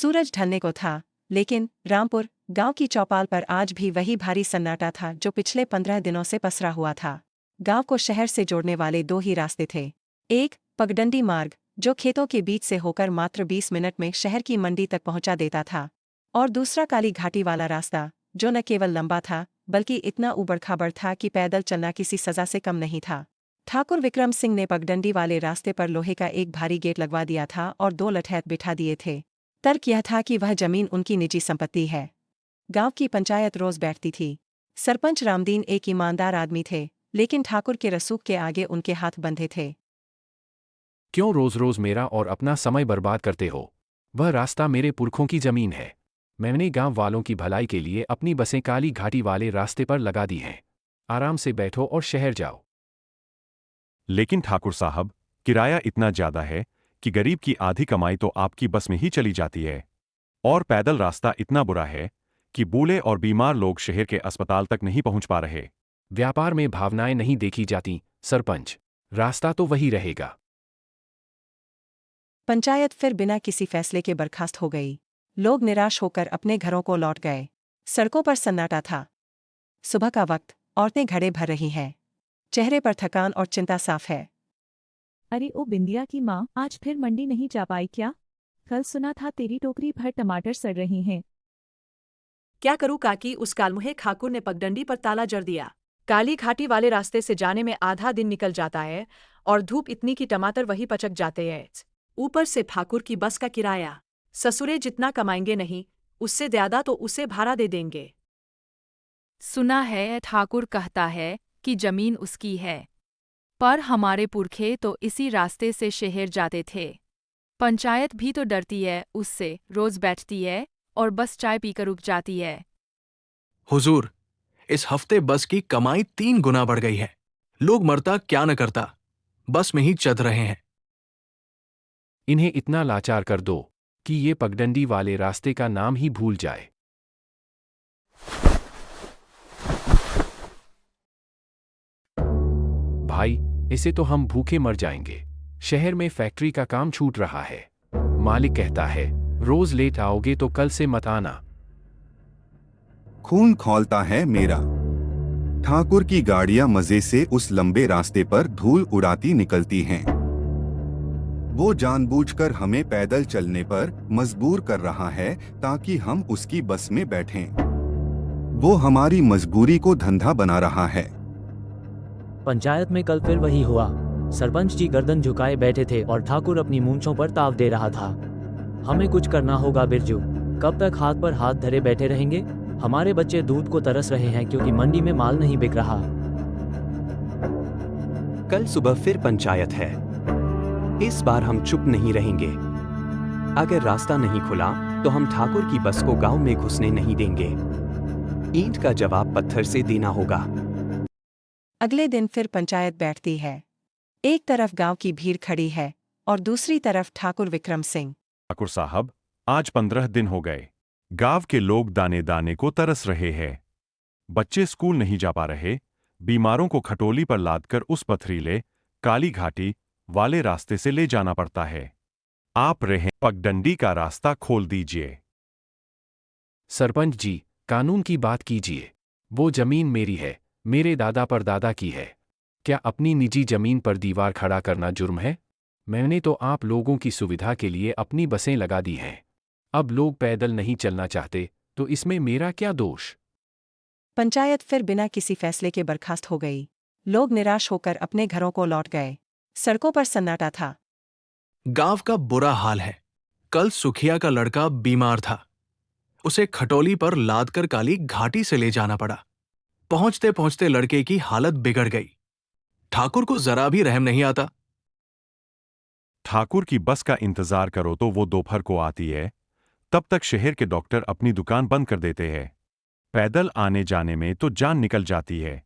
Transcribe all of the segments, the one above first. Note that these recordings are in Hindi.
सूरज ढलने को था, लेकिन रामपुर गांव की चौपाल पर आज भी वही भारी सन्नाटा था जो पिछले 15 दिनों से पसरा हुआ था। गांव को शहर से जोड़ने वाले दो ही रास्ते थे। एक पगडंडी मार्ग, जो खेतों के बीच से होकर मात्र 20 मिनट में शहर की मंडी तक पहुंचा देता था, और दूसरा काली घाटी वाला रास्ता, जो न केवल लंबा था बल्कि इतना उबड़-खाबड़ था कि पैदल चलना किसी सजा से कम नहीं था। ठाकुर विक्रम सिंह ने पगडंडी वाले रास्ते पर लोहे का एक भारी गेट लगवा दिया था और 2 लठैत बिठा दिए थे। तर्क यह था कि वह जमीन उनकी निजी संपत्ति है। गांव की पंचायत रोज बैठती थी। सरपंच रामदीन एक ईमानदार आदमी थे, लेकिन ठाकुर के रसूख के आगे उनके हाथ बंधे थे। क्यों रोज रोज मेरा और अपना समय बर्बाद करते हो? वह रास्ता मेरे पुरखों की जमीन है। मैंने गांव वालों की भलाई के लिए अपनी बसें काली घाटी वाले रास्ते पर लगा दी हैं। आराम से बैठो और शहर जाओ। लेकिन ठाकुर साहब, किराया इतना ज्यादा है कि गरीब की आधी कमाई तो आपकी बस में ही चली जाती है। और पैदल रास्ता इतना बुरा है कि बूढ़े और बीमार लोग शहर के अस्पताल तक नहीं पहुंच पा रहे। व्यापार में भावनाएं नहीं देखी जाती, सरपंच। रास्ता तो वही रहेगा। पंचायत फिर बिना किसी फैसले के बर्खास्त हो गई। लोग निराश होकर अपने घरों को लौट गए। सड़कों पर सन्नाटा था। सुबह का वक्त, औरतें घड़े भर रही हैं। चेहरे पर थकान और चिंता साफ है। अरे ओ बिंदिया की माँ, आज फिर मंडी नहीं जा पाई क्या? कल सुना था तेरी टोकरी भर टमाटर सड़ रही हैं। क्या करूं काकी, उस कालमुहे ठाकुर ने पगडंडी पर ताला जड़ दिया। काली घाटी वाले रास्ते से जाने में आधा दिन निकल जाता है और धूप इतनी कि टमाटर वही पचक जाते हैं। ऊपर से ठाकुर की बस का किराया। ससुरे जितना कमाएंगे नहीं, उससे ज्यादा तो उसे भाड़ा दे देंगे। सुना है ठाकुर कहता है कि जमीन उसकी है, पर हमारे पुरखे तो इसी रास्ते से शहर जाते थे। पंचायत भी तो डरती है उससे, रोज बैठती है और बस चाय पीकर रुक जाती है। हुजूर, इस हफ्ते बस की कमाई 3 गुना बढ़ गई है। लोग मरता क्या न करता, बस में ही चढ़ रहे हैं। इन्हें इतना लाचार कर दो कि ये पगडंडी वाले रास्ते का नाम ही भूल जाए। भाई, इसे तो हम भूखे मर जाएंगे। शहर में फैक्ट्री का काम छूट रहा है। मालिक कहता है, रोज लेट आओगे तो कल से मत आना। खून खौलता है मेरा। ठाकुर की गाड़ियां मजे से उस लंबे रास्ते पर धूल उड़ाती निकलती हैं। वो जानबूझकर हमें पैदल चलने पर मजबूर कर रहा है ताकि हम उसकी बस में बैठें। वो हमारी मजबूरी को धंधा बना रहा है। पंचायत में कल फिर वही हुआ। सरपंच जी गर्दन झुकाए बैठे थे और ठाकुर अपनी मूंछों पर ताव दे रहा था। हमें कुछ करना होगा बिरजू। कब तक हाथ पर हाथ धरे बैठे रहेंगे? हमारे बच्चे दूध को तरस रहे हैं क्योंकि मंडी में माल नहीं बिक रहा। कल सुबह फिर पंचायत है। इस बार हम चुप नहीं रहेंगे। अगर रास्ता नहीं खुला तो हम ठाकुर की बस को गांव में घुसने नहीं देंगे। ईंट का जवाब पत्थर से देना होगा। अगले दिन फिर पंचायत बैठती है। एक तरफ गांव की भीड़ खड़ी है और दूसरी तरफ ठाकुर विक्रम सिंह। ठाकुर साहब, आज 15 दिन हो गए। गांव के लोग दाने दाने को तरस रहे हैं। बच्चे स्कूल नहीं जा पा रहे। बीमारों को खटोली पर लादकर उस पथरीले काली घाटी वाले रास्ते से ले जाना पड़ता है। आप रहे पगडंडी का रास्ता खोल दीजिए। सरपंच जी, कानून की बात कीजिए। वो जमीन मेरी है, मेरे दादा परदादा की है। क्या अपनी निजी जमीन पर दीवार खड़ा करना जुर्म है? मैंने तो आप लोगों की सुविधा के लिए अपनी बसें लगा दी हैं। अब लोग पैदल नहीं चलना चाहते तो इसमें मेरा क्या दोष? पंचायत फिर बिना किसी फैसले के बर्खास्त हो गई। लोग निराश होकर अपने घरों को लौट गए। सड़कों पर सन्नाटा था। गांव का बुरा हाल है। कल सुखिया का लड़का बीमार था। उसे खटोली पर लादकर काली घाटी से ले जाना पड़ा। पहुंचते पहुंचते लड़के की हालत बिगड़ गई। ठाकुर को जरा भी रहम नहीं आता। ठाकुर की बस का इंतजार करो तो वो दोपहर को आती है। तब तक शहर के डॉक्टर अपनी दुकान बंद कर देते हैं। पैदल आने जाने में तो जान निकल जाती है।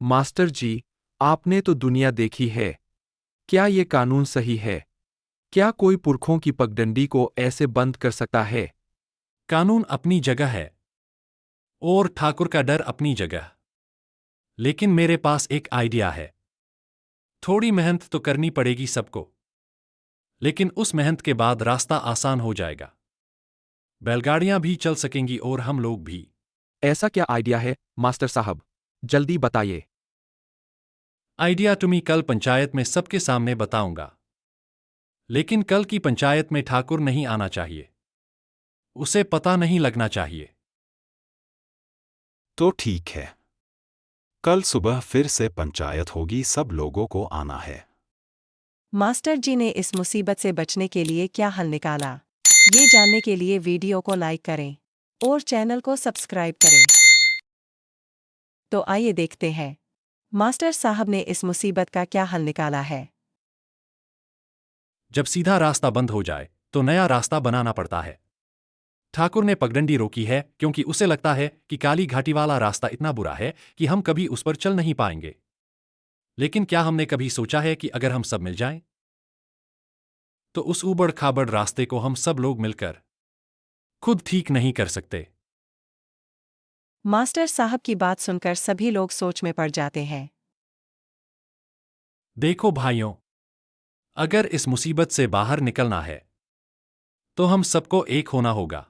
मास्टर जी, आपने तो दुनिया देखी है। क्या ये कानून सही है? क्या कोई पुरखों की पगडंडी को ऐसे बंद कर सकता है? कानून अपनी जगह है और ठाकुर का डर अपनी जगह। लेकिन मेरे पास एक आइडिया है। थोड़ी मेहनत तो करनी पड़ेगी सबको, लेकिन उस मेहनत के बाद रास्ता आसान हो जाएगा। बैलगाड़ियां भी चल सकेंगी और हम लोग भी। ऐसा क्या आइडिया है मास्टर साहब, जल्दी बताइए। आइडिया तुम्हें कल पंचायत में सबके सामने बताऊंगा, लेकिन कल की पंचायत में ठाकुर नहीं आना चाहिए। उसे पता नहीं लगना चाहिए। तो ठीक है, कल सुबह फिर से पंचायत होगी, सब लोगों को आना है। मास्टर जी ने इस मुसीबत से बचने के लिए क्या हल निकाला, ये जानने के लिए वीडियो को लाइक करें और चैनल को सब्सक्राइब करें। तो आइए देखते हैं मास्टर साहब ने इस मुसीबत का क्या हल निकाला है। जब सीधा रास्ता बंद हो जाए तो नया रास्ता बनाना पड़ता है। ठाकुर ने पगडंडी रोकी है क्योंकि उसे लगता है कि काली घाटी वाला रास्ता इतना बुरा है कि हम कभी उस पर चल नहीं पाएंगे। लेकिन क्या हमने कभी सोचा है कि अगर हम सब मिल जाएं, तो उस ऊबड़ खाबड़ रास्ते को हम सब लोग मिलकर खुद ठीक नहीं कर सकते। मास्टर साहब की बात सुनकर सभी लोग सोच में पड़ जाते हैं। देखो भाइयों, अगर इस मुसीबत से बाहर निकलना है तो हम सबको एक होना होगा।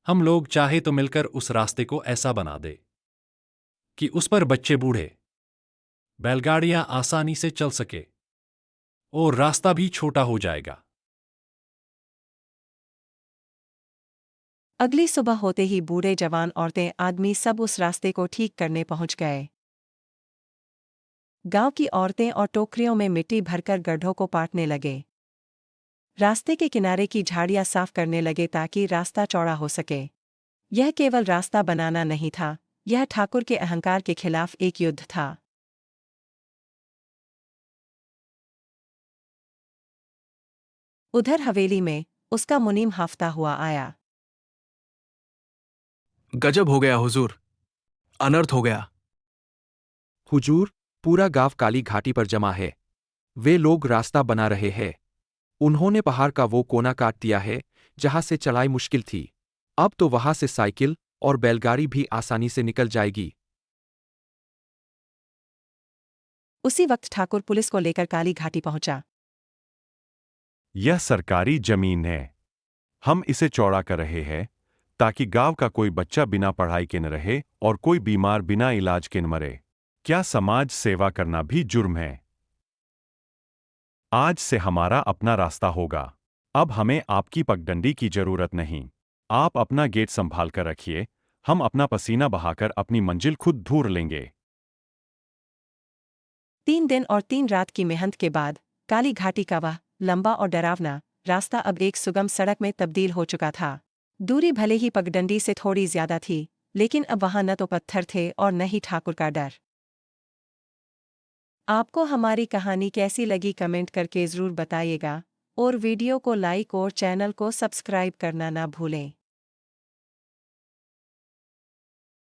हम लोग चाहे तो मिलकर उस रास्ते को ऐसा बना दे कि उस पर बच्चे बूढ़े बैलगाड़ियां आसानी से चल सके और रास्ता भी छोटा हो जाएगा। अगली सुबह होते ही बूढ़े जवान औरतें आदमी सब उस रास्ते को ठीक करने पहुंच गए। गांव की औरतें और टोकरियों में मिट्टी भरकर गड्ढों को पाटने लगे। रास्ते के किनारे की झाड़ियां साफ करने लगे ताकि रास्ता चौड़ा हो सके। यह केवल रास्ता बनाना नहीं था, यह ठाकुर के अहंकार के खिलाफ एक युद्ध था। उधर हवेली में उसका मुनीम हाफता हुआ आया। गजब हो गया हुजूर, अनर्थ हो गया। हुजूर, पूरा गांव काली घाटी पर जमा है। वे लोग रास्ता बना रहे हैं। उन्होंने पहाड़ का वो कोना काट दिया है जहां से चलाई मुश्किल थी। अब तो वहां से साइकिल और बैलगाड़ी भी आसानी से निकल जाएगी। उसी वक्त ठाकुर पुलिस को लेकर काली घाटी पहुंचा। यह सरकारी जमीन है, हम इसे चौड़ा कर रहे हैं ताकि गांव का कोई बच्चा बिना पढ़ाई के न रहे और कोई बीमार बिना इलाज के न मरे। क्या समाज सेवा करना भी जुर्म है? आज से हमारा अपना रास्ता होगा। अब हमें आपकी पगडंडी की जरूरत नहीं। आप अपना गेट संभाल कर रखिए, हम अपना पसीना बहाकर अपनी मंजिल खुद ढूंढ लेंगे। 3 दिन और 3 रात की मेहनत के बाद काली घाटी का वह लंबा और डरावना रास्ता अब एक सुगम सड़क में तब्दील हो चुका था। दूरी भले ही पगडंडी से थोड़ी ज्यादा थी, लेकिन अब वहां न तो पत्थर थे और न ही ठाकुर का डर। आपको हमारी कहानी कैसी लगी कमेंट करके जरूर बताइएगा और वीडियो को लाइक और चैनल को सब्सक्राइब करना ना भूलें।